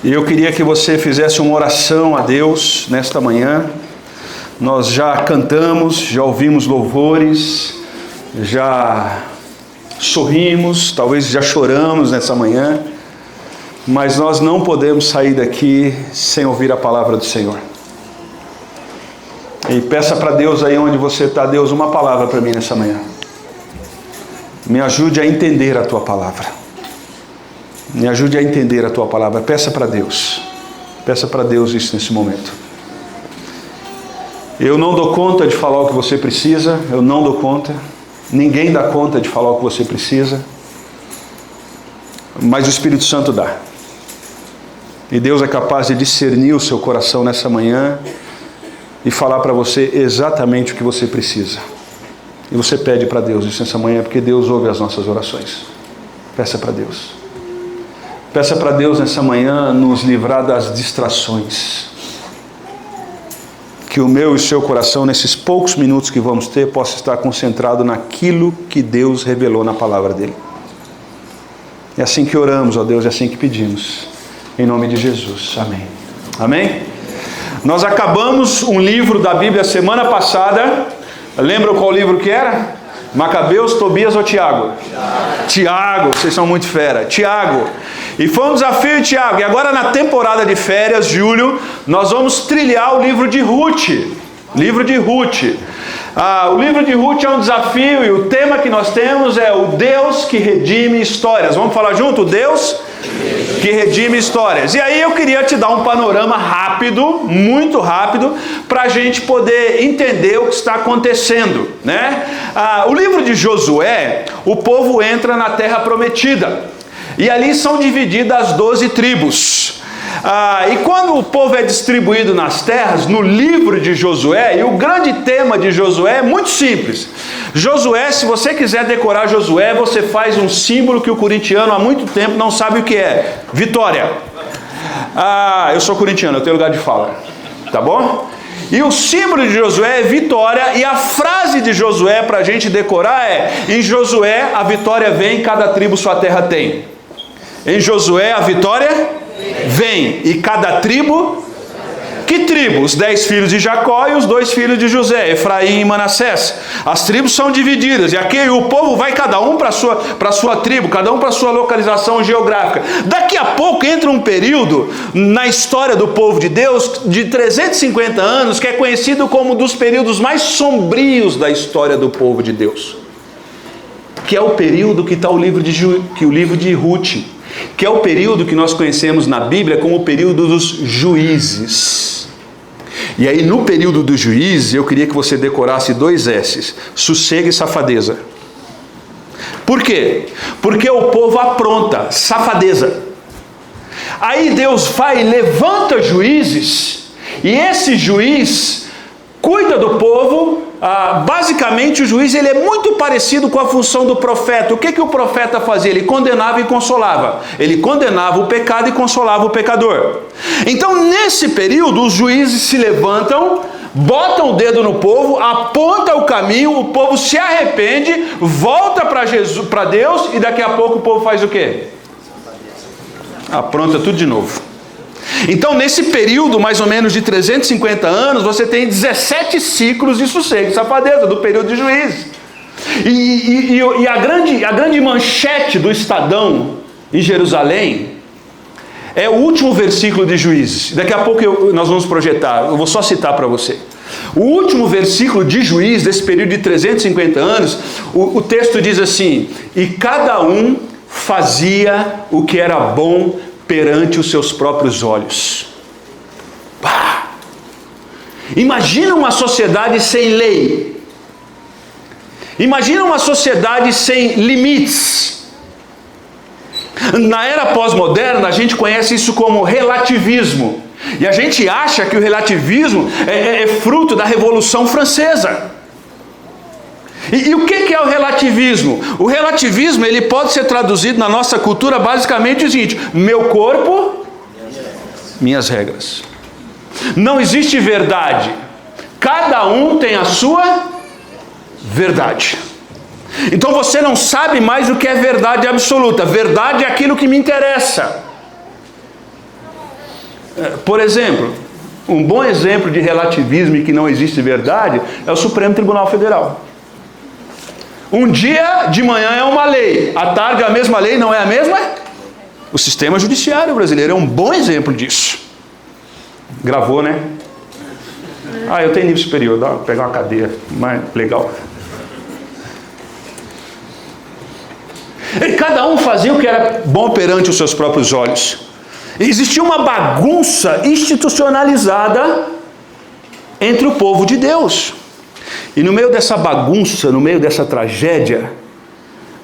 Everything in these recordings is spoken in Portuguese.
E eu queria que você fizesse uma oração a Deus nesta manhã. Nós já cantamos, já ouvimos louvores, já sorrimos, talvez já choramos nessa manhã, mas nós não podemos sair daqui sem ouvir a palavra do Senhor. E peça para Deus aí onde você está: Deus, uma palavra para mim nessa manhã. Me ajude a entender a Tua palavra. Me ajude a entender a Tua palavra. Peça para Deus. Peça para Deus isso nesse momento. Eu não dou conta de falar o que você precisa. Eu não dou conta. Ninguém dá conta de falar o que você precisa. Mas o Espírito Santo dá. E Deus é capaz de discernir o seu coração nessa manhã e falar para você exatamente o que você precisa. E você pede para Deus isso nessa manhã, porque Deus ouve as nossas orações. Peça para Deus. Peça para Deus nessa manhã nos livrar das distrações. Que o meu e o seu coração, nesses poucos minutos que vamos ter, possa estar concentrado naquilo que Deus revelou na palavra dele. É assim que oramos, ó Deus, é assim que pedimos. Em nome de Jesus. Amém. Amém? Nós acabamos um livro da Bíblia semana passada. Lembram qual livro que era? Macabeus, Tobias ou Tiago? Tiago, vocês são muito fera. Tiago. E foi um desafio, Tiago. E agora na temporada de férias, julho, nós vamos trilhar o livro de Ruth. Livro de Ruth. O livro de Ruth é um desafio e o tema que nós temos é o Deus que redime histórias. Vamos falar junto? O Deus que redime histórias. E aí eu queria te dar um panorama rápido, muito rápido, para a gente poder entender o que está acontecendo, né? O livro de Josué, o povo entra na terra prometida. E ali são divididas as 12 tribos. E quando o povo é distribuído nas terras, no livro de Josué, e o grande tema de Josué é muito simples. Josué, se você quiser decorar Josué, você faz um símbolo que o corintiano há muito tempo não sabe o que é: vitória. Eu sou corintiano, eu tenho lugar de fala, tá bom? E o símbolo de Josué é vitória, e a frase de Josué para a gente decorar é: em Josué a vitória vem, cada tribo sua terra tem. Em Josué a vitória vem, e cada tribo... Que tribo? Os 10 filhos de Jacó e os 2 filhos de José, Efraim e Manassés. As tribos são divididas, e aqui o povo vai cada um para a sua tribo, cada um para a sua localização geográfica. Daqui a pouco entra um período na história do povo de Deus de 350 anos, que é conhecido como um dos períodos mais sombrios da história do povo de Deus. Que é o período que está o livro de Ruth, que é o período que nós conhecemos na Bíblia como o período dos juízes. E aí no período dos juízes eu queria que você decorasse 2 S's: sossego e safadeza. Por quê? Porque o povo apronta, safadeza. Aí Deus vai e levanta juízes, e esse juiz cuida do povo. Basicamente o juiz ele é muito parecido com a função do profeta. O que o profeta fazia? Ele condenava e consolava. Ele condenava o pecado e consolava o pecador. Então nesse período os juízes se levantam, botam o dedo no povo, apontam o caminho, o povo se arrepende, volta para Deus, e daqui a pouco o povo faz o quê? Apronta tudo de novo. Então nesse período mais ou menos de 350 anos, você tem 17 ciclos de sossego e safadeza do período de juízes. E a grande manchete do Estadão em Jerusalém é o último versículo de Juízes. Daqui a pouco nós vamos projetar, eu vou só citar para você. O último versículo de Juízes, desse período de 350 anos, o texto diz assim: e cada um fazia o que era bom perante os seus próprios olhos. Imagina uma sociedade sem lei. Imagina uma sociedade sem limites. Na era pós-moderna a gente conhece isso como relativismo. E a gente acha que o relativismo é fruto da Revolução Francesa. E o que é o relativismo? O relativismo ele pode ser traduzido na nossa cultura basicamente o seguinte: meu corpo, minhas regras. Não existe verdade. Cada um tem a sua verdade. Então você não sabe mais o que é verdade absoluta. Verdade é aquilo que me interessa. Por exemplo, um bom exemplo de relativismo e que não existe verdade é o Supremo Tribunal Federal. Um dia de manhã é uma lei, à tarde é a mesma lei, não é a mesma? O sistema judiciário brasileiro é um bom exemplo disso. Gravou, né? Eu tenho nível superior, dá pra pegar uma cadeira, mais legal. E cada um fazia o que era bom perante os seus próprios olhos. Existia uma bagunça institucionalizada entre o povo de Deus. E no meio dessa bagunça, no meio dessa tragédia,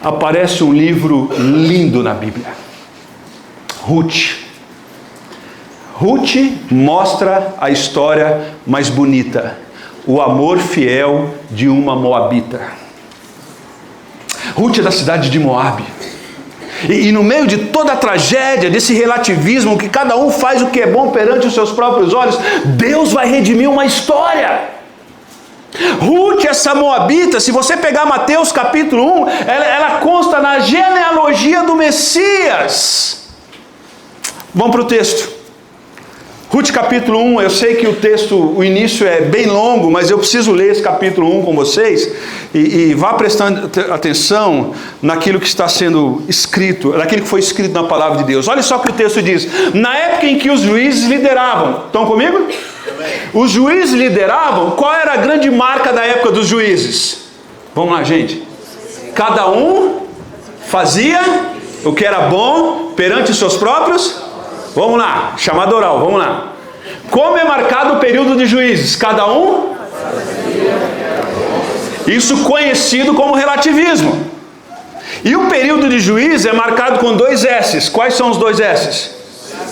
aparece um livro lindo na Bíblia. Ruth. Ruth mostra a história mais bonita. O amor fiel de uma moabita. Ruth é da cidade de Moabe. E no meio de toda a tragédia, desse relativismo, que cada um faz o que é bom perante os seus próprios olhos, Deus vai redimir uma história. Ruth, essa moabita, se você pegar Mateus capítulo 1, ela consta na genealogia do Messias. Vamos para o texto. Ruth capítulo 1, eu sei que o texto, o início é bem longo, mas eu preciso ler esse capítulo 1 com vocês, e vá prestando atenção naquilo que está sendo escrito, naquilo que foi escrito na palavra de Deus. Olha só o que o texto diz. Na época em que os juízes lideravam, estão comigo? Os juízes lideravam, qual era a grande marca da época dos juízes? Vamos lá, gente. Cada um fazia o que era bom perante os seus próprios. Vamos lá, chamada oral, vamos lá. Como é marcado o período de juízes? Cada um? Isso conhecido como relativismo. E o período de juízes é marcado com 2 S's. Quais são os 2 S's?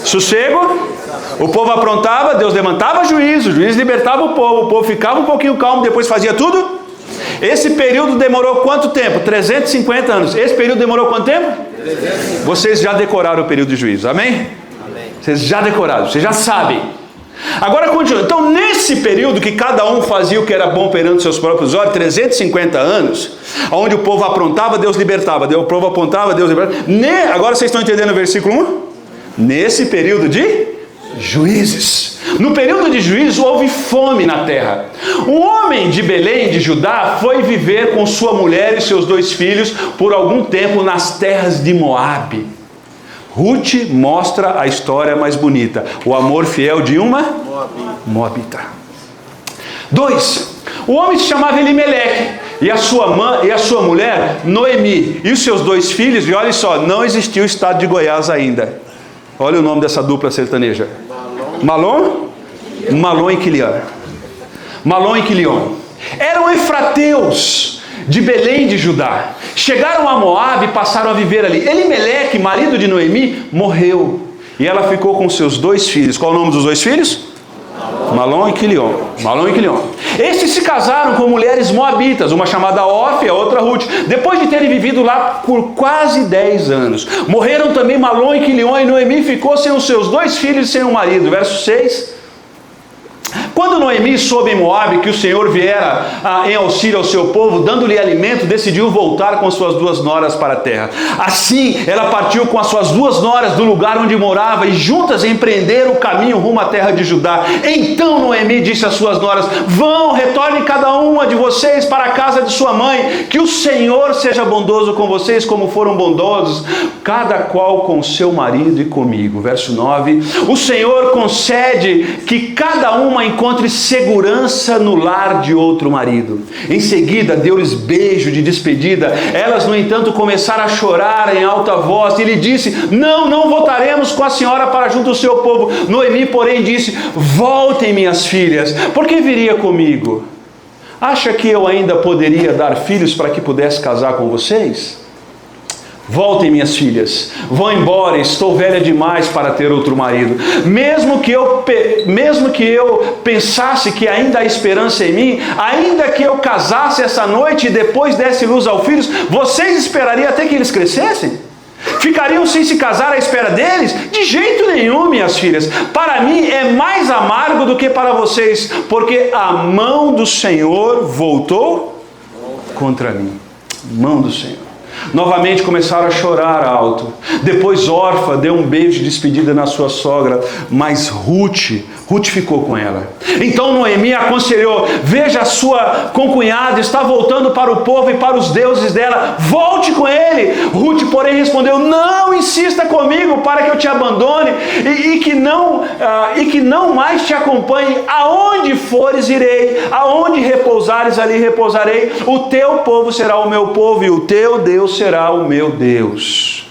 Sossego. O povo aprontava, Deus levantava juízo, o juiz libertava o povo ficava um pouquinho calmo, depois fazia tudo. Esse período demorou quanto tempo? 350 anos. Esse período demorou quanto tempo? 350. Vocês já decoraram o período de juízo, amém? Vocês já decoraram, vocês já sabem. Agora continua. Então, nesse período que cada um fazia o que era bom perante seus próprios olhos, 350 anos, onde o povo aprontava, Deus libertava. O povo apontava, Deus libertava. Agora vocês estão entendendo o versículo 1? Nesse período de juízes. No período de juízes houve fome na terra. Um homem de Belém, de Judá, foi viver com sua mulher e seus 2 filhos por algum tempo nas terras de Moabe. Ruth mostra a história mais bonita. O amor fiel de uma moabita. 2. O homem se chamava Elimeleque. E a sua mulher, Noemi. E os seus 2 filhos. E olha só, não existia o estado de Goiás ainda. Olha o nome dessa dupla sertaneja. Malom e Quilion. Malom e Quilion. Eram efrateus de Belém de Judá. Chegaram a Moabe e passaram a viver ali. Elimeleque, marido de Noemi, morreu. E ela ficou com seus 2 filhos. Qual o nome dos 2 filhos? Malom e Quilion. Malom e Quilion. Estes se casaram com mulheres moabitas, uma chamada Orfa e a outra Ruth. Depois de terem vivido lá por quase 10 anos. Morreram também Malom e Quilion, e Noemi ficou sem os seus 2 filhos e sem o marido. Verso 6. Quando Noemi soube em Moabe que o Senhor viera em auxílio ao seu povo, dando-lhe alimento, decidiu voltar com suas 2 noras para a terra. Assim, ela partiu com as suas 2 noras do lugar onde morava e juntas empreenderam o caminho rumo à terra de Judá. Então Noemi disse às suas noras: vão, retornem cada uma de vocês para a casa de sua mãe, que o Senhor seja bondoso com vocês como foram bondosos, cada qual com seu marido e comigo. Verso 9. O Senhor concede que cada uma encontre segurança no lar de outro marido. Em seguida, deu-lhes beijo de despedida. Elas, no entanto, começaram a chorar em alta voz. E lhe disse: não voltaremos com a senhora para junto do seu povo. Noemi, porém, disse: voltem, minhas filhas, porque viria comigo. Acha que eu ainda poderia dar filhos para que pudesse casar com vocês? Voltem, minhas filhas, vão embora, estou velha demais para ter outro marido. Mesmo que eu pensasse que ainda há esperança em mim, ainda que eu casasse essa noite e depois desse luz aos filhos, vocês esperariam até que eles crescessem? Ficariam sem se casar à espera deles? De jeito nenhum, minhas filhas. Para mim é mais amargo do que para vocês, porque a mão do Senhor voltou contra mim. Mão do Senhor. Novamente começaram a chorar alto. Depois Orfa deu um beijo de despedida na sua sogra, mas Ruth ficou com ela. Então Noemi aconselhou: veja, a sua concunhada está voltando para o povo e para os deuses dela, volte com ele. Ruth, porém, respondeu: não insista comigo para que eu te abandone e que não mais te acompanhe. Aonde fores irei, aonde repousares ali repousarei. O teu povo será o meu povo e o teu Deus será o meu Deus.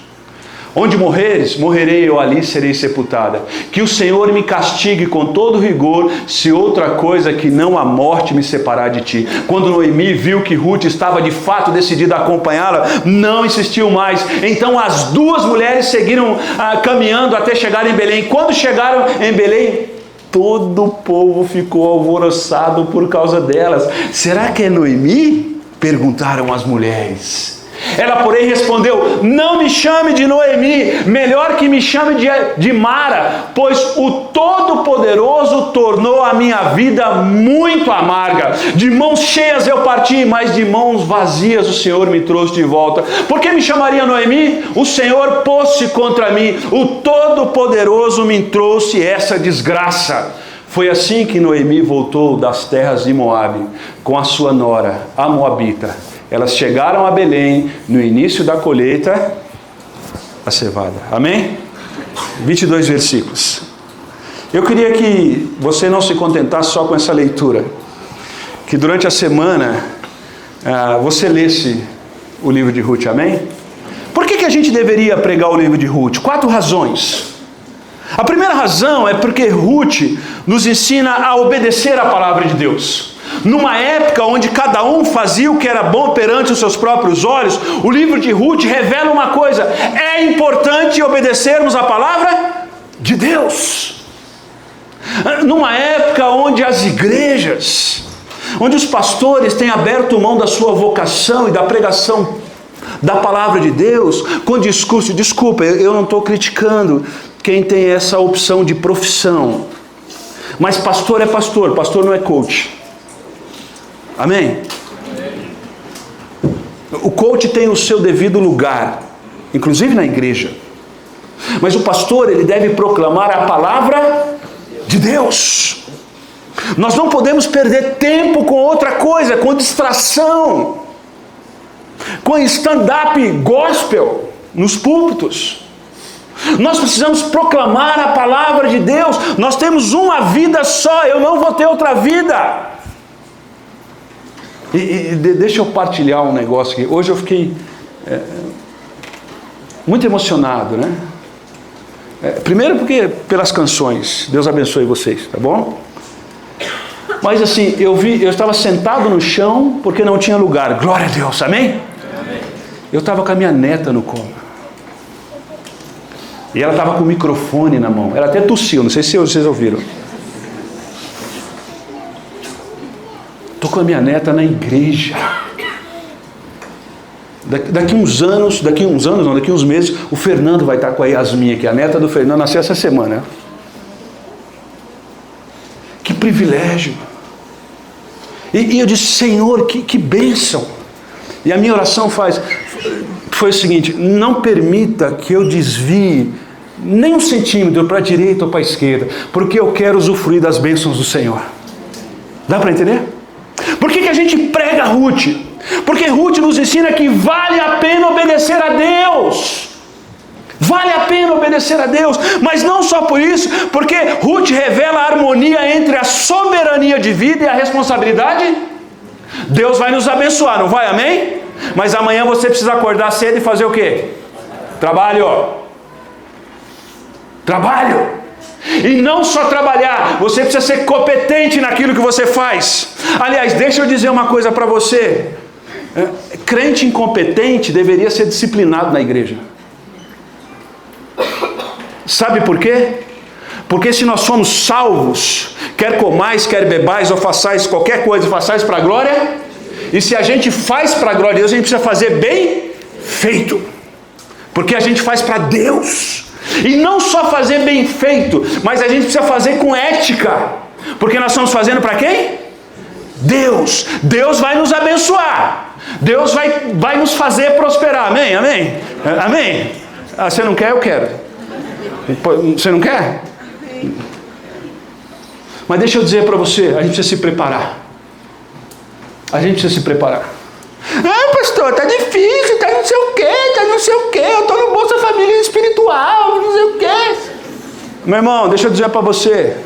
Onde morreres, morrerei eu, ali serei sepultada. Que o Senhor me castigue com todo rigor, se outra coisa que não a morte me separar de ti. Quando Noemi viu que Ruth estava de fato decidida a acompanhá-la, não insistiu mais. Então as duas mulheres seguiram caminhando até chegar em Belém. Quando chegaram em Belém, todo o povo ficou alvoroçado por causa delas. Será que é Noemi? Perguntaram as mulheres. Ela, porém, respondeu: não me chame de Noemi, melhor que me chame de Mara, pois o Todo-Poderoso tornou a minha vida muito amarga. De mãos cheias eu parti, mas de mãos vazias o Senhor me trouxe de volta. Por que me chamaria Noemi? O Senhor pôs-se contra mim, o Todo-Poderoso me trouxe essa desgraça. Foi assim que Noemi voltou das terras de Moabe, com a sua nora, a Moabita. Elas chegaram a Belém no início da colheita da cevada. Amém? 22 versículos. Eu queria que você não se contentasse só com essa leitura. Que durante a semana você lesse o livro de Ruth. Amém? Por que a gente deveria pregar o livro de Ruth? 4 razões. A primeira razão é porque Ruth nos ensina a obedecer à palavra de Deus. Numa época onde cada um fazia o que era bom perante os seus próprios olhos, o livro de Ruth revela uma coisa: é importante obedecermos à palavra de Deus. Numa época onde as igrejas, onde os pastores têm aberto mão da sua vocação e da pregação da palavra de Deus, com discurso, desculpa, eu não estou criticando quem tem essa opção de profissão, mas pastor é pastor, pastor não é coach. Amém? O coach tem o seu devido lugar, inclusive na igreja. Mas o pastor, ele deve proclamar a palavra de Deus. Nós não podemos perder tempo com outra coisa, com distração, com stand-up gospel nos púlpitos. Nós precisamos proclamar a palavra de Deus. Nós temos uma vida só, eu não vou ter outra vida. E deixa eu partilhar um negócio aqui. Hoje eu fiquei muito emocionado, né? Primeiro porque pelas canções. Deus abençoe vocês, tá bom? Mas assim, eu estava sentado no chão porque não tinha lugar. Glória a Deus, amém? Eu estava com a minha neta no colo. E ela estava com o microfone na mão. Ela até tossiu, não sei se vocês ouviram. Estou com a minha neta na igreja. Daqui uns meses, o Fernando vai estar com a Yasmin aqui. A neta do Fernando nasceu essa semana. Que privilégio. E eu disse: Senhor, que bênção. E a minha oração foi o seguinte: não permita que eu desvie nem 1 centímetro para a direita ou para a esquerda, porque eu quero usufruir das bênçãos do Senhor. Dá para entender? Por que a gente prega Ruth? Porque Ruth nos ensina que vale a pena obedecer a Deus. Vale a pena obedecer a Deus, mas não só por isso, porque Ruth revela a harmonia entre a soberania de vida e a responsabilidade. Deus vai nos abençoar, não vai? Amém? Mas amanhã você precisa acordar cedo e fazer o quê? Trabalho. E não só trabalhar, você precisa ser competente naquilo que você faz. Aliás, deixa eu dizer uma coisa para você. Crente incompetente deveria ser disciplinado na igreja. Sabe por quê? Porque se nós somos salvos, quer comais, quer bebais ou façais qualquer coisa, façais para a glória. E se a gente faz para a glória de Deus, a gente precisa fazer bem feito. Porque a gente faz para Deus. E não só fazer bem feito, mas a gente precisa fazer com ética. Porque nós estamos fazendo para quem? Deus. Deus vai nos abençoar. Deus vai nos fazer prosperar. Amém? Amém? Amém? Ah, você não quer? Eu quero. Você não quer? Mas deixa eu dizer para você, a gente precisa se preparar. A gente precisa se preparar. Ah, pastor, tá difícil, tá não sei o quê, eu tô no Bolsa Família espiritual, não sei o quê. Meu irmão, deixa eu dizer para você.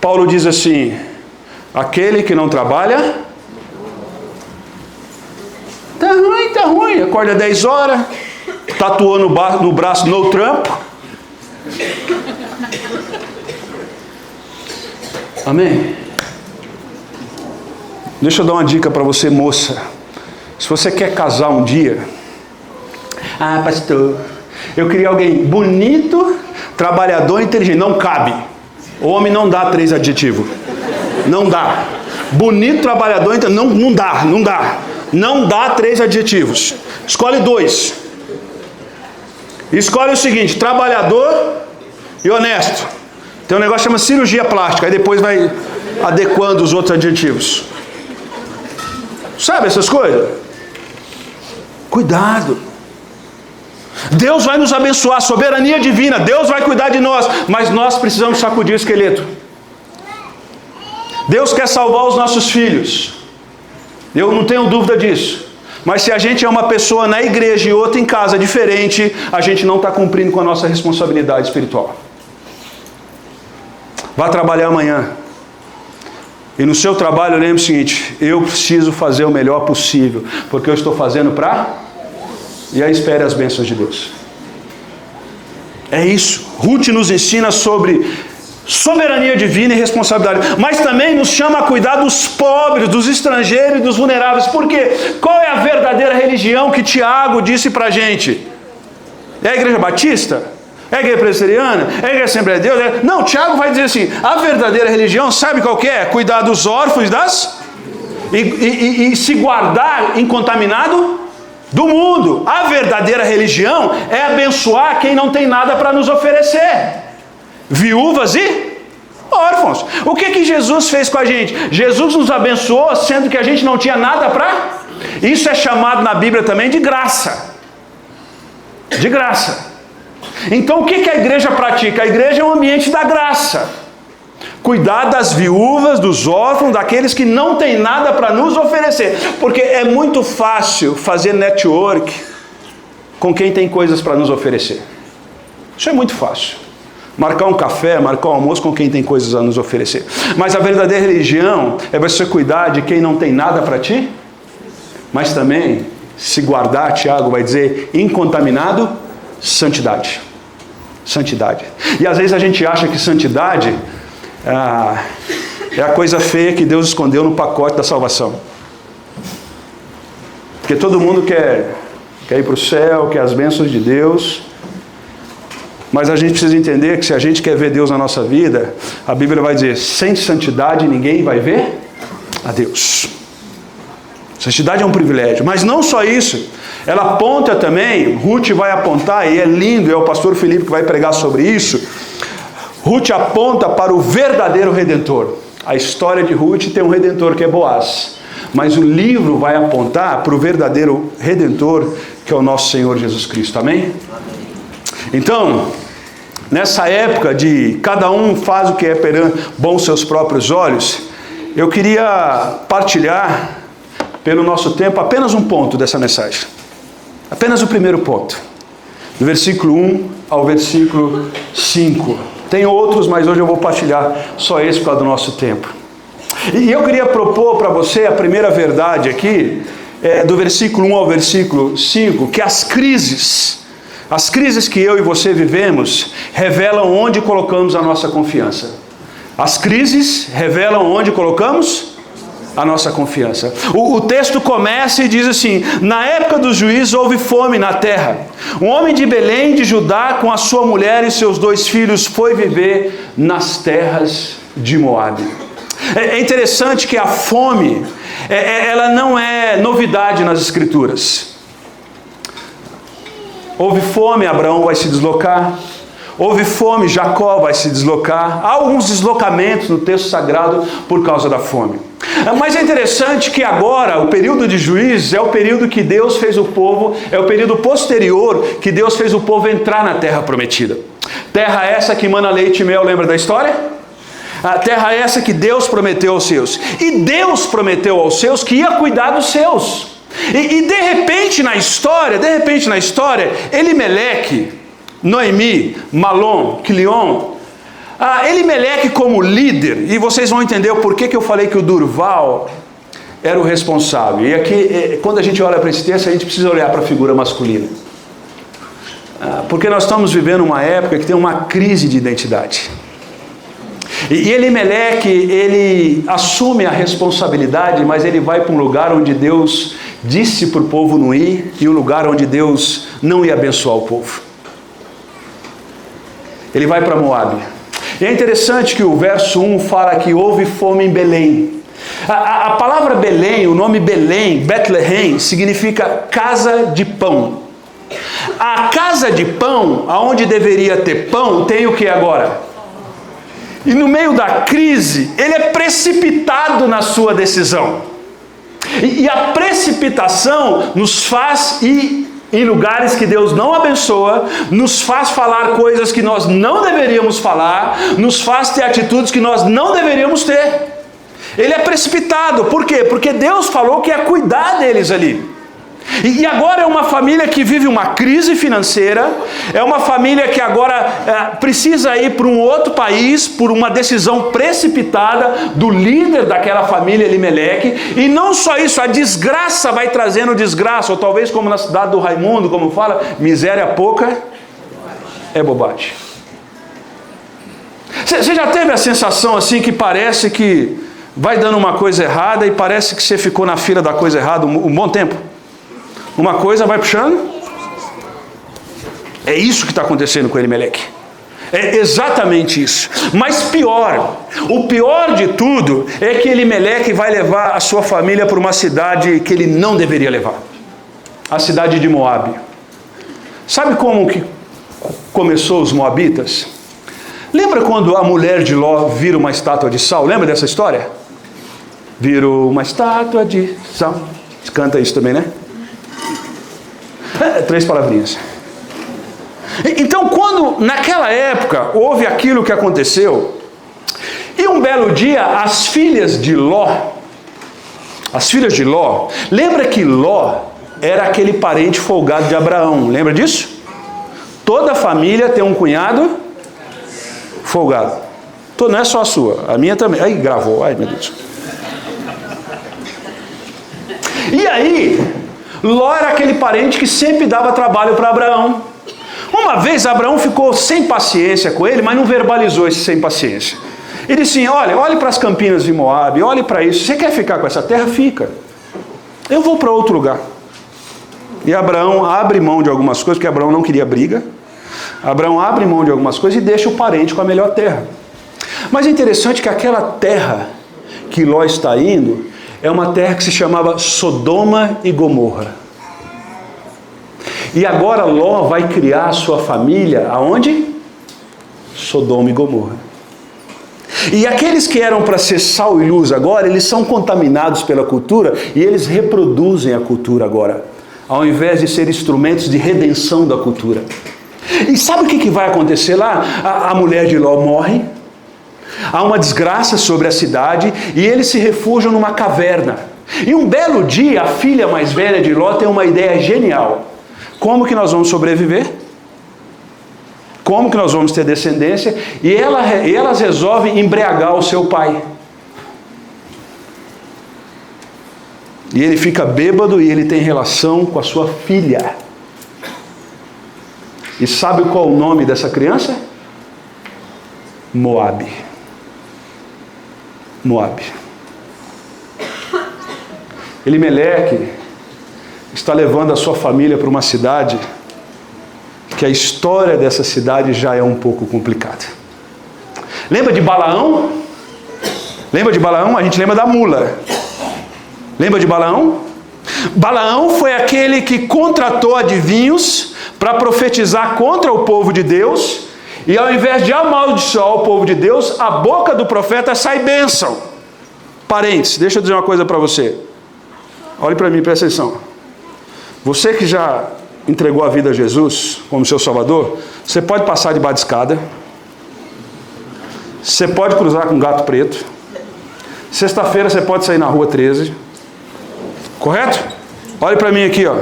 Paulo diz assim, aquele que não trabalha, tá ruim, acorda 10 horas, tatuou no braço no trampo. Amém? Deixa eu dar uma dica para você, moça. Se você quer casar um dia, ah, pastor, eu queria alguém bonito, trabalhador, inteligente. Não cabe. O homem não dá 3 adjetivos. Não dá. Bonito, trabalhador, não dá. Não dá 3 adjetivos. Escolhe 2. Escolhe o seguinte, trabalhador e honesto. Tem um negócio que chama cirurgia plástica, aí depois vai adequando os outros adjetivos. Sabe essas coisas? Cuidado. Deus vai nos abençoar, soberania divina, Deus vai cuidar de nós, mas nós precisamos sacudir o esqueleto. Deus quer salvar os nossos filhos, eu não tenho dúvida disso, mas se a gente é uma pessoa na igreja e outra em casa diferente, a gente não está cumprindo com a nossa responsabilidade espiritual. Vá trabalhar amanhã, e no seu trabalho lembre o seguinte, eu preciso fazer o melhor possível, porque eu estou fazendo para... E aí espere as bênçãos de Deus. É isso. Ruth nos ensina sobre soberania divina e responsabilidade. Mas também nos chama a cuidar dos pobres, dos estrangeiros e dos vulneráveis. Por quê? Qual é a verdadeira religião que Tiago disse para a gente? É a igreja batista? É a igreja presbiteriana? É a igreja Assembleia de Deus? Não, Tiago vai dizer assim, a verdadeira religião, sabe qual que é? Cuidar dos órfãos e se guardar incontaminado do mundo. A verdadeira religião é abençoar quem não tem nada para nos oferecer. Viúvas e órfãos. O que Jesus fez com a gente? Jesus nos abençoou sendo que a gente não tinha nada para... Isso é chamado na Bíblia também de graça. De graça. Então o que a igreja pratica? A igreja é um ambiente da graça. Cuidar das viúvas, dos órfãos, daqueles que não têm nada para nos oferecer. Porque é muito fácil fazer network com quem tem coisas para nos oferecer. Isso é muito fácil. Marcar um café, marcar um almoço com quem tem coisas a nos oferecer. Mas a verdadeira religião é você cuidar de quem não tem nada para ti, mas também se guardar, Tiago vai dizer, incontaminado, santidade. Santidade. E às vezes a gente acha que santidade... é a coisa feia que Deus escondeu no pacote da salvação. Porque todo mundo quer ir para o céu, quer as bênçãos de Deus. Mas a gente precisa entender que se a gente quer ver Deus na nossa vida, a Bíblia vai dizer, sem santidade ninguém vai ver a Deus. Santidade é um privilégio. Mas não só isso. Ela aponta também, Ruth vai apontar, e é lindo, é o pastor Felipe que vai pregar sobre isso. Ruth aponta para o verdadeiro Redentor. A história de Ruth tem um Redentor que é Boaz. Mas o livro vai apontar para o verdadeiro Redentor, que é o nosso Senhor Jesus Cristo. Amém? Então, nessa época de cada um faz o que é bom seus próprios olhos, eu queria partilhar, pelo nosso tempo, apenas um ponto dessa mensagem. Apenas o primeiro ponto. Do versículo 1 ao versículo 5. Tem outros, mas hoje eu vou partilhar só esse por causa do nosso tempo. E eu queria propor para você a primeira verdade aqui, do versículo 1 ao versículo 5, que as crises que eu e você vivemos, revelam onde colocamos a nossa confiança. As crises revelam onde colocamos a nossa confiança. O texto começa e diz assim, na época dos juízes houve fome na terra. Um homem de Belém de Judá com a sua mulher e seus 2 filhos foi viver nas terras de Moabe. É interessante que a fome, ela não é novidade nas Escrituras. Houve fome, Abraão vai se deslocar. Houve fome, Jacó vai se deslocar. Há alguns deslocamentos no texto sagrado por causa da fome. Mas é interessante que agora, o período de Juízes é o período que Deus fez o povo, é o período posterior que Deus fez o povo entrar na terra prometida. Terra essa que mana leite e mel, lembra da história? A terra essa que Deus prometeu aos seus. E Deus prometeu aos seus que ia cuidar dos seus. E de repente na história, Elimeleque, Noemi, Malom, Quilion, Elimeleque como líder, e vocês vão entender o porquê que eu falei que o Durval era o responsável. E aqui, quando a gente olha para esse texto, a gente precisa olhar para a figura masculina. Porque nós estamos vivendo uma época que tem uma crise de identidade. E Elimeleque, ele assume a responsabilidade, mas ele vai para um lugar onde Deus disse para o povo não ir, e um lugar onde Deus não ia abençoar o povo. Ele vai para Moabe. E é interessante que o verso 1 fala que houve fome em Belém. A palavra Belém, o nome Belém, Bethlehem, significa casa de pão. A casa de pão, aonde deveria ter pão, tem o que agora? E no meio da crise, ele é precipitado na sua decisão. E a precipitação nos faz ir em lugares que Deus não abençoa, nos faz falar coisas que nós não deveríamos falar, nos faz ter atitudes que nós não deveríamos ter. Ele é precipitado. Por quê? Porque Deus falou que ia cuidar deles ali. E agora é uma família que vive uma crise financeira, é uma família que agora precisa ir para um outro país por uma decisão precipitada do líder daquela família, Elimeleque. E não só isso, a desgraça vai trazendo desgraça, ou talvez como na cidade do Raimundo, como fala, miséria pouca é bobagem. Você já teve a sensação assim que parece que vai dando uma coisa errada e parece que você ficou na fila da coisa errada um bom tempo? Uma coisa vai puxando. É isso que está acontecendo com Elimeleque. É exatamente isso. Mas pior, o pior de tudo é que Elimeleque vai levar a sua família para uma cidade que ele não deveria levar. A cidade de Moabe. Sabe como que começou os moabitas? Lembra quando a mulher de Ló vira uma estátua de sal? Lembra dessa história? Virou uma estátua de sal. Você canta isso também, né? 3 palavrinhas. Então, quando naquela época houve aquilo que aconteceu, e um belo dia as filhas de Ló, lembra que Ló era aquele parente folgado de Abraão, lembra disso? Toda família tem um cunhado folgado. Não é só a sua, a minha também. Aí gravou, ai meu Deus. E aí, Ló era aquele parente que sempre dava trabalho para Abraão. Uma vez Abraão ficou sem paciência com ele, mas não verbalizou esse sem paciência. Ele disse assim, olhe para as campinas de Moabe, olhe para isso. Você quer ficar com essa terra? Fica. Eu vou para outro lugar. E Abraão abre mão de algumas coisas, porque Abraão não queria briga. Abraão abre mão de algumas coisas e deixa o parente com a melhor terra. Mas é interessante que aquela terra que Ló está indo é uma terra que se chamava Sodoma e Gomorra. E agora Ló vai criar a sua família aonde? Sodoma e Gomorra. E aqueles que eram para ser sal e luz agora, eles são contaminados pela cultura e eles reproduzem a cultura agora, ao invés de ser instrumentos de redenção da cultura. E sabe o que vai acontecer lá? A mulher de Ló morre, há uma desgraça sobre a cidade e eles se refugiam numa caverna. E um belo dia, a filha mais velha de Ló tem uma ideia genial. Como que nós vamos sobreviver? Como que nós vamos ter descendência? E elas resolvem embriagar o seu pai. E ele fica bêbado e ele tem relação com a sua filha. E sabe qual o nome dessa criança? Moabe. Moabe. Elimeleque está levando a sua família para uma cidade que a história dessa cidade já é um pouco complicada. Lembra de Balaão? Lembra de Balaão? A gente lembra da mula. Lembra de Balaão? Balaão foi aquele que contratou adivinhos para profetizar contra o povo de Deus E ao invés de amaldiçoar o povo de Deus, a boca do profeta sai bênção. Parênteses, deixa eu dizer uma coisa para você. Olhe para mim, presta atenção. Você que já entregou a vida a Jesus como seu Salvador, você pode passar debaixo de escada. Você pode cruzar com um gato preto. Sexta-feira você pode sair na rua 13. Correto? Olhe para mim aqui, ó.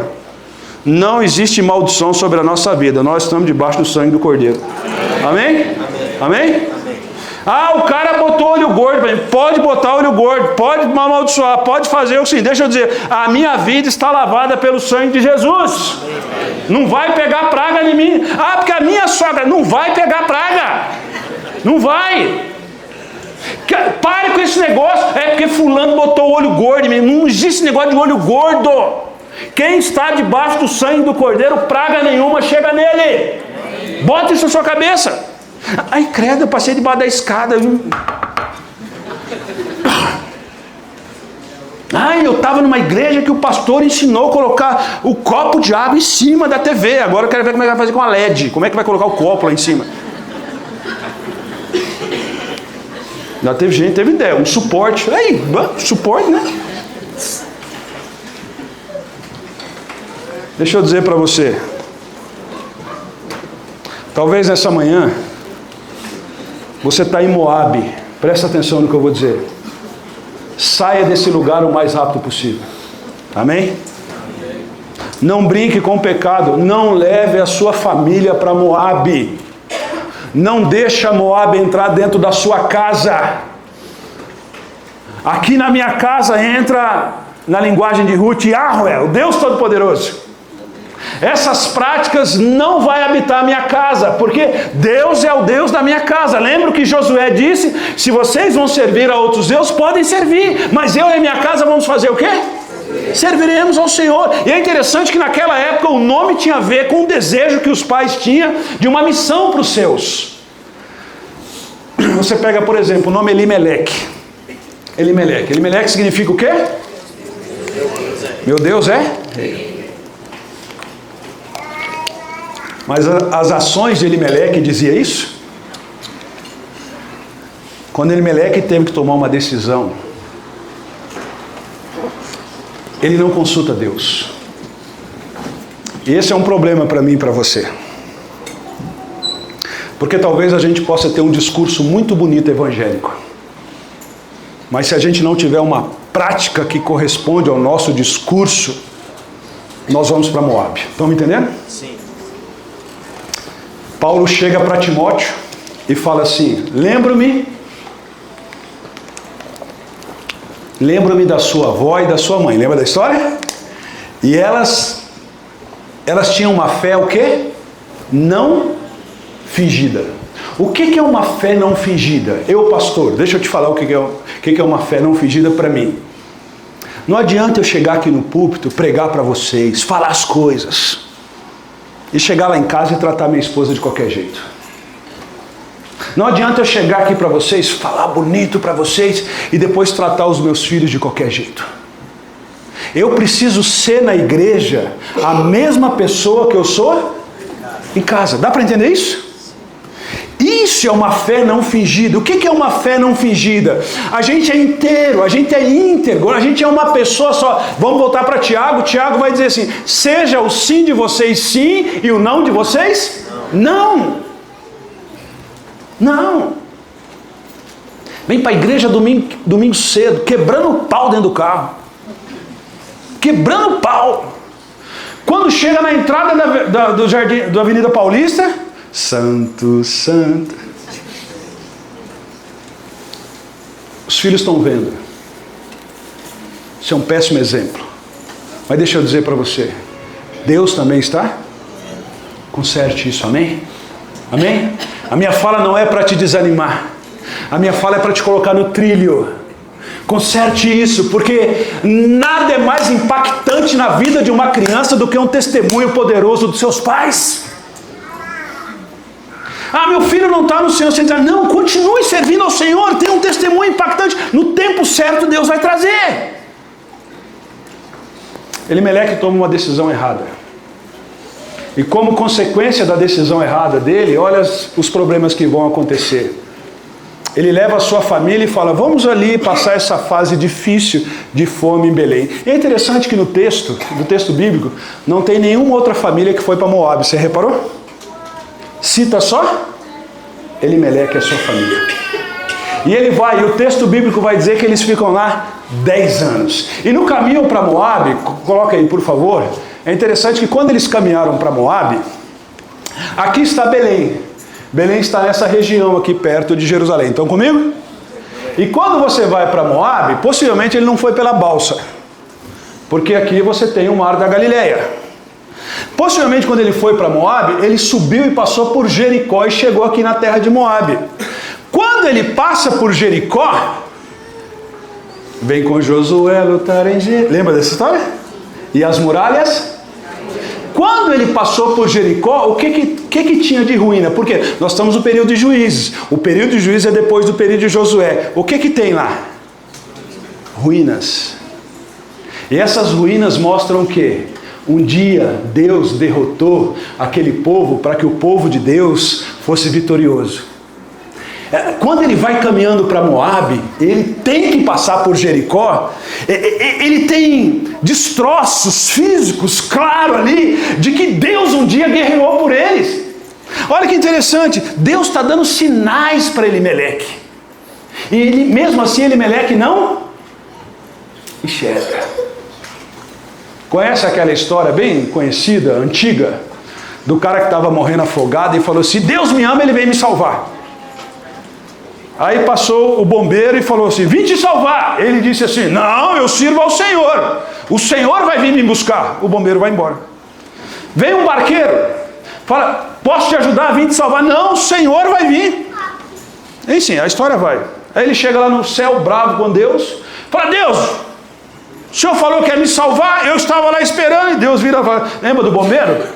Não existe maldição sobre a nossa vida. Nós estamos debaixo do sangue do Cordeiro. Amém? Amém? Ah, o cara botou olho gordo. Pode botar olho gordo. Pode amaldiçoar. Pode fazer o seguinte. Deixa eu dizer. A minha vida está lavada pelo sangue de Jesus. Não vai pegar praga em mim. Ah, porque a minha sogra não vai pegar praga. Não vai. Pare com esse negócio. É porque fulano botou o olho gordo. Não existe negócio de olho gordo. Quem está debaixo do sangue do Cordeiro, praga nenhuma chega nele. Bota isso na sua cabeça. Ai, credo, eu passei debaixo da escada. Ai, eu estava numa igreja que o pastor ensinou a colocar o copo de água em cima da TV. Agora eu quero ver como é que vai fazer com a LED. Como é que vai colocar o copo lá em cima? Já teve gente, teve ideia, um suporte. Aí, suporte, né? Deixa eu dizer para você. Talvez nessa manhã, você está em Moabe. Presta atenção no que eu vou dizer. Saia desse lugar o mais rápido possível. Amém? Não brinque com o pecado. Não leve a sua família para Moabe. Não deixa Moabe entrar dentro da sua casa. Aqui na minha casa entra, na linguagem de Ruth, Yahweh, o Deus Todo-Poderoso. Essas práticas não vai habitar a minha casa, porque Deus é o Deus da minha casa. Lembra o que Josué disse? Se vocês vão servir a outros deuses, podem servir, mas eu e minha casa vamos fazer o quê? Serviremos ao Senhor. E é interessante que naquela época o nome tinha a ver com o desejo que os pais tinham de uma missão para os seus. Você pega, por exemplo, o nome Elimeleque. Elimeleque significa o quê? Meu Deus é? Mas as ações de Elimeleque dizia isso? Quando Elimeleque teve que tomar uma decisão, ele não consulta Deus. E esse é um problema para mim e para você. Porque talvez a gente possa ter um discurso muito bonito evangélico. Mas se a gente não tiver uma prática que corresponde ao nosso discurso, nós vamos para Moabe. Estão me entendendo? Sim. Paulo chega para Timóteo e fala assim: lembro-me da sua avó e da sua mãe. Lembra da história? E elas tinham uma fé o quê? Não fingida. O que é uma fé não fingida? Eu, pastor, deixa eu te falar o que é uma fé não fingida para mim. Não adianta eu chegar aqui no púlpito, pregar para vocês, falar as coisas, e chegar lá em casa e tratar minha esposa de qualquer jeito. Não adianta eu chegar aqui para vocês, falar bonito para vocês, e depois tratar os meus filhos de qualquer jeito. Eu preciso ser na igreja a mesma pessoa que eu sou em casa. Dá para entender isso? Isso é uma fé não fingida. O que é uma fé não fingida? A gente é inteiro, a gente é íntegro, a gente é uma pessoa só. Vamos voltar para Tiago. Tiago vai dizer assim: seja o sim de vocês sim e o não de vocês não. Não. Vem para a igreja domingo cedo, quebrando o pau dentro do carro. Quebrando o pau. Quando chega na entrada do jardim, da Avenida Paulista, santo, santo. Os filhos estão vendo. Isso é um péssimo exemplo. Mas deixa eu dizer para você, Deus também está? Conserte isso, amém? Amém? A minha fala não é para te desanimar. A minha fala é para te colocar no trilho. Conserte isso, porque nada é mais impactante na vida de uma criança do que um testemunho poderoso dos seus pais. Ah, meu filho não está no Senhor. Você diz: não, continue servindo ao Senhor, tem um testemunho impactante. No tempo certo Deus vai trazer. Elimeleque toma uma decisão errada. E como consequência da decisão errada dele, olha os problemas que vão acontecer. Ele leva a sua família e fala, vamos ali passar essa fase difícil de fome em Belém. E é interessante que no texto bíblico, não tem nenhuma outra família que foi para Moabe. Você reparou? Cita só Elimeleque e a sua família. E ele vai, e o texto bíblico vai dizer que eles ficam lá 10 anos. E no caminho para Moabe, coloca aí por favor, é interessante que quando eles caminharam para Moabe, aqui está Belém. Belém está nessa região aqui perto de Jerusalém. Estão comigo? E quando você vai para Moabe, possivelmente ele não foi pela balsa. Porque aqui você tem o Mar da Galileia. Possivelmente quando ele foi para Moabe, ele subiu e passou por Jericó e chegou aqui na terra de Moabe. Quando ele passa por Jericó, vem com Josué lutar em Jericó. Lembra dessa história? E as muralhas? Quando ele passou por Jericó, o que tinha de ruína? Porque nós estamos no período de Juízes. O período de Juízes é depois do período de Josué. O que tem lá? Ruínas. E essas ruínas mostram o quê? Um dia Deus derrotou aquele povo para que o povo de Deus fosse vitorioso. Quando ele vai caminhando para Moabe, ele tem que passar por Jericó, ele tem destroços físicos, claro ali, de que Deus um dia guerreou por eles. Olha que interessante, Deus está dando sinais para Elimeleque. E ele, mesmo assim Elimeleque não enxerga. Conhece aquela história bem conhecida, antiga, do cara que estava morrendo afogado e falou, se Deus me ama, ele vem me salvar. Aí passou o bombeiro e falou assim, vim te salvar. Ele disse assim, não, eu sirvo ao Senhor. O Senhor vai vir me buscar. O bombeiro vai embora. Vem um barqueiro, fala, posso te ajudar, vim te salvar. Não, o Senhor vai vir. E sim, a história vai. Aí ele chega lá no céu, bravo com Deus, fala, Deus, o Senhor falou que ia me salvar, eu estava lá esperando. E Deus vira e fala, lembra do bombeiro?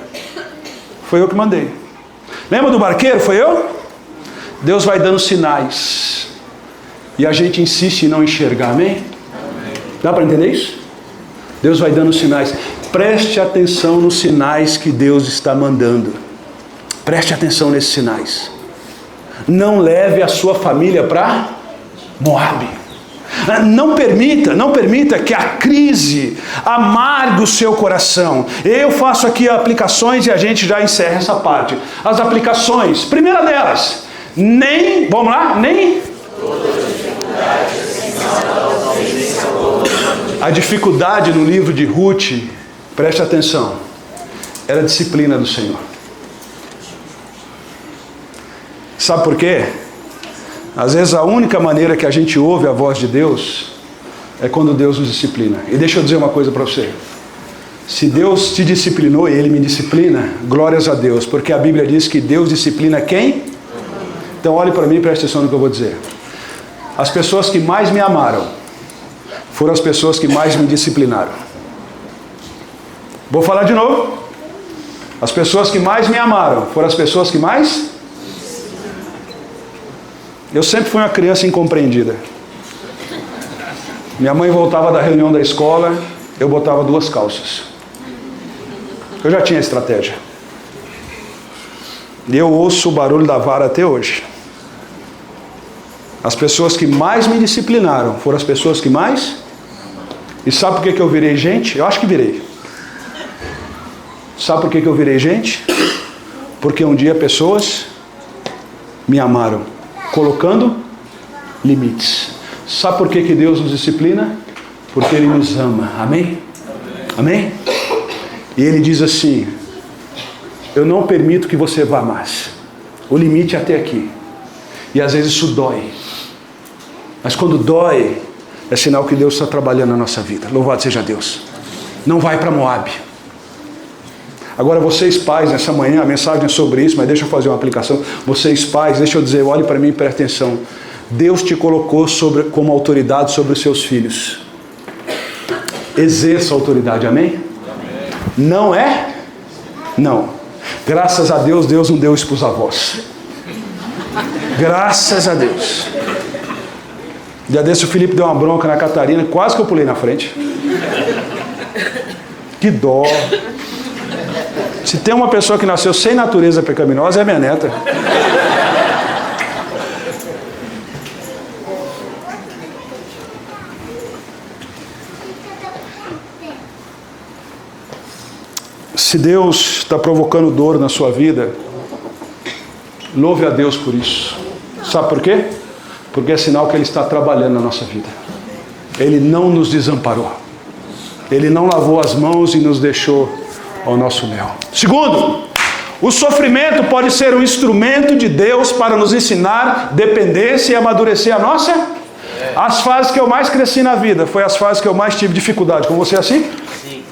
Foi eu que mandei. Lembra do barqueiro? Foi eu? Deus vai dando sinais. E a gente insiste em não enxergar, amém? Dá para entender isso? Deus vai dando sinais. Preste atenção nos sinais que Deus está mandando. Preste atenção nesses sinais. Não leve a sua família para Moabe. Não permita que a crise amargue o seu coração. Eu faço aqui aplicações e a gente já encerra essa parte. As aplicações, primeira delas, vamos lá, a dificuldade no livro de Ruth, preste atenção, era a disciplina do Senhor. Sabe por quê? Às vezes a única maneira que a gente ouve a voz de Deus é quando Deus nos disciplina. E deixa eu dizer uma coisa para você. Se Deus te disciplinou e Ele me disciplina, glórias a Deus, porque a Bíblia diz que Deus disciplina quem? Então olhe para mim e preste atenção no que eu vou dizer. As pessoas que mais me amaram foram as pessoas que mais me disciplinaram. Vou falar de novo. As pessoas que mais me amaram foram as pessoas que mais... Eu sempre fui uma criança incompreendida. Minha mãe voltava da reunião da escola, eu botava 2 calças. Eu já tinha estratégia. E eu ouço o barulho da vara até hoje. As pessoas que mais me disciplinaram foram as pessoas que mais... E sabe por que eu virei gente? Eu acho que virei. Sabe por que eu virei gente? Porque um dia pessoas me amaram, colocando limites. Sabe por que Deus nos disciplina? Porque Ele nos ama. Amém? Amém? E Ele diz assim, eu não permito que você vá mais. O limite é até aqui. E às vezes isso dói. Mas quando dói, é sinal que Deus está trabalhando na nossa vida. Louvado seja Deus. Não vai para Moabe. Agora vocês pais, nessa manhã, a mensagem é sobre isso, mas deixa eu fazer uma aplicação. Vocês pais, deixa eu dizer, olhe para mim e preste atenção. Deus te colocou como autoridade sobre os seus filhos. Exerça a autoridade, amém? Não é? Não. Graças a Deus, Deus não deu isso para os avós. Graças a Deus. Dia desse o Felipe deu uma bronca na Catarina, quase que eu pulei na frente. Que dó. Se tem uma pessoa que nasceu sem natureza pecaminosa, é minha neta. Se Deus está provocando dor na sua vida, louve a Deus por isso. Sabe por quê? Porque é sinal que Ele está trabalhando na nossa vida. Ele não nos desamparou. Ele não lavou as mãos e nos deixou ao nosso mel. Segundo, o sofrimento pode ser um instrumento de Deus para nos ensinar dependência e amadurecer a nossa. As fases que eu mais cresci na vida foi as fases que eu mais tive dificuldade. Com você assim? Sim.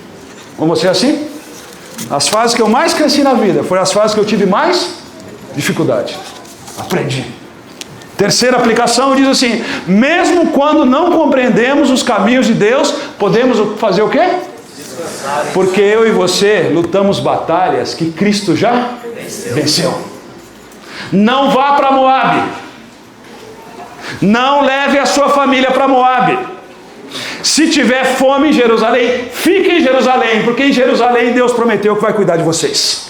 Com você assim? As fases que eu mais cresci na vida foram as fases que eu tive mais dificuldade. Aprendi. Terceira aplicação diz assim: mesmo quando não compreendemos os caminhos de Deus, podemos fazer o quê? Porque eu e você lutamos batalhas que Cristo já venceu. Não vá para Moabe. Não leve a sua família para Moabe. Se tiver fome em Jerusalém, fique em Jerusalém, porque em Jerusalém Deus prometeu que vai cuidar de vocês.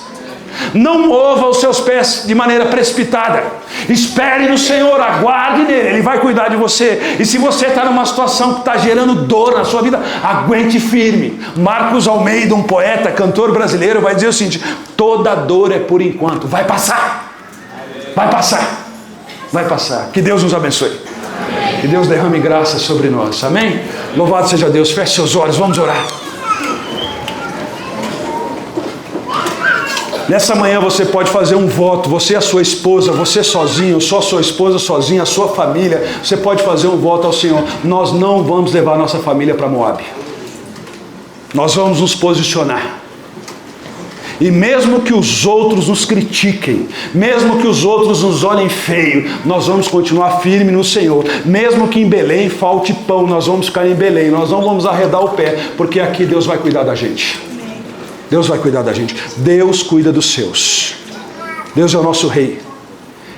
Não mova os seus pés de maneira precipitada. Espere no Senhor, aguarde nele, Ele vai cuidar de você. E se você está numa situação que está gerando dor na sua vida, aguente firme. Marcos Almeida, um poeta, cantor brasileiro, vai dizer o seguinte: toda dor é por enquanto, vai passar. Vai passar. Vai passar. Que Deus nos abençoe. Que Deus derrame graça sobre nós. Amém? Louvado seja Deus. Feche seus olhos. Vamos orar. Nessa manhã você pode fazer um voto. Você e a sua esposa, você sozinho, só sua esposa sozinha, a sua família. Você pode fazer um voto ao Senhor. Nós não vamos levar nossa família para Moabe. Nós vamos nos posicionar. E mesmo que os outros nos critiquem, mesmo que os outros nos olhem feio, nós vamos continuar firme no Senhor. Mesmo que em Belém falte pão, nós vamos ficar em Belém. Nós não vamos arredar o pé, porque aqui Deus vai cuidar da gente. Deus vai cuidar da gente. Deus cuida dos seus. Deus é o nosso rei.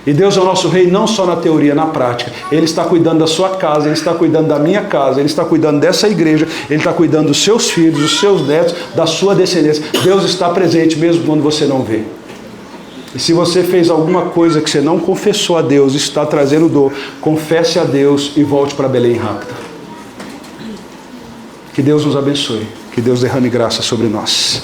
E Deus é o nosso rei não só na teoria, na prática. Ele está cuidando da sua casa, Ele está cuidando da minha casa, Ele está cuidando dessa igreja, Ele está cuidando dos seus filhos, dos seus netos, da sua descendência. Deus está presente mesmo quando você não vê. E se você fez alguma coisa que você não confessou a Deus, está trazendo dor, confesse a Deus e volte para Belém rápido. Que Deus nos abençoe. Que Deus derrame graça sobre nós.